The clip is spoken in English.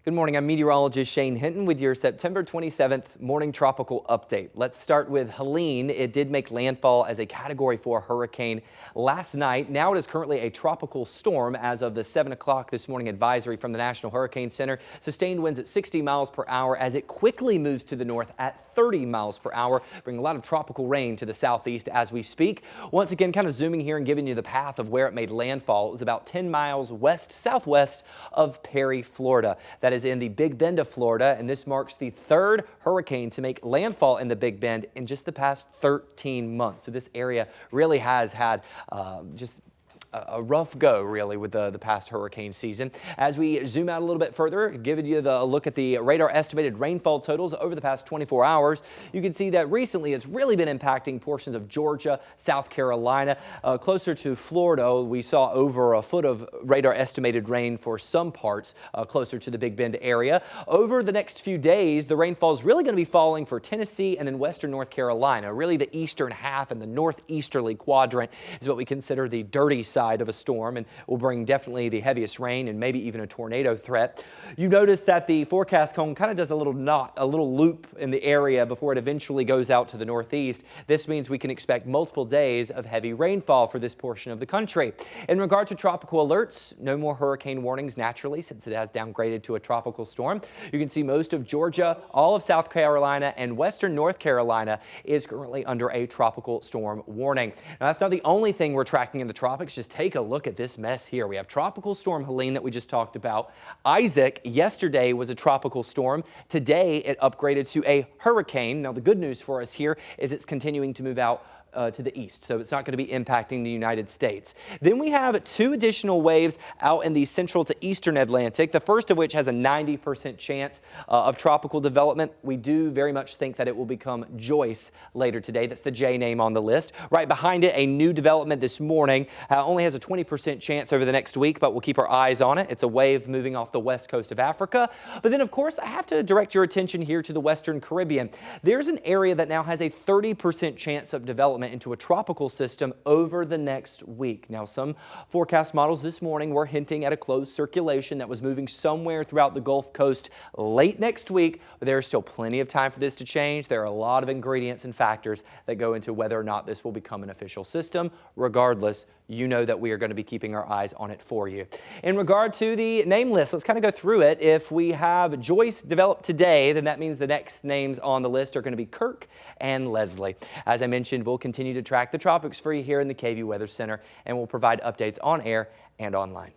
Good morning, I'm meteorologist Shane Hinton with your September 27th morning tropical update. Let's start with Helene. It did make landfall as a Category 4 hurricane last night. Now it is currently a tropical storm as of the 7 o'clock this morning advisory from the National Hurricane Center. Sustained winds at 60 miles per hour as it quickly moves to the north at 30 miles per hour, bringing a lot of tropical rain to the southeast as we speak. Once again, kind of zooming here and giving you the path of where it made landfall. It was about 10 miles west-southwest of Perry, Florida. That is in the Big Bend of Florida, and this marks the third hurricane to make landfall in the Big Bend in just the past 13 months. So this area really has had just a rough go, really, with the past hurricane season. As we zoom out a little bit further, giving you a look at the radar estimated rainfall totals over the past 24 hours, you can see that recently it's really been impacting portions of Georgia, South Carolina, closer to Florida. We saw over a foot of radar estimated rain for some parts closer to the Big Bend area. Over the next few days, the rainfall is really going to be falling for Tennessee and then western North Carolina. Really, the eastern half and the northeasterly quadrant is what we consider the dirty side of a storm, and will bring definitely the heaviest rain and maybe even a tornado threat. You notice that the forecast cone kind of does a little loop in the area before it eventually goes out to the northeast. This means we can expect multiple days of heavy rainfall for this portion of the country. In regard to tropical alerts, no more hurricane warnings naturally, since it has downgraded to a tropical storm. You can see most of Georgia, all of South Carolina, and western North Carolina is currently under a tropical storm warning. Now, that's not the only thing we're tracking in the tropics. Just take a look at this mess here. We have Tropical Storm Helene that we just talked about. Isaac yesterday was a tropical storm. Today it upgraded to a hurricane. Now the good news for us here is it's continuing to move out to the east, so it's not going to be impacting the United States. Then we have two additional waves out in the central to eastern Atlantic, the first of which has a 90% chance of tropical development. We do very much think that it will become Joyce later today. That's the J name on the list. Right behind it, a new development this morning. Only has a 20% chance over the next week, but we'll keep our eyes on it. It's a wave moving off the west coast of Africa. But then, of course, I have to direct your attention here to the Western Caribbean. There's an area that now has a 30% chance of development into a tropical system over the next week. Now, some forecast models this morning were hinting at a closed circulation that was moving somewhere throughout the Gulf Coast late next week, but there's still plenty of time for this to change. There are a lot of ingredients and factors that go into whether or not this will become an official system. Regardless, you know that we are going to be keeping our eyes on it for you. In regard to the name list, let's kind of go through it. If we have Joyce developed today, then that means the next names on the list are going to be Kirk and Leslie. As I mentioned, we'll continue to track the tropics for you here in the KVUE Weather Center, and we'll provide updates on air and online.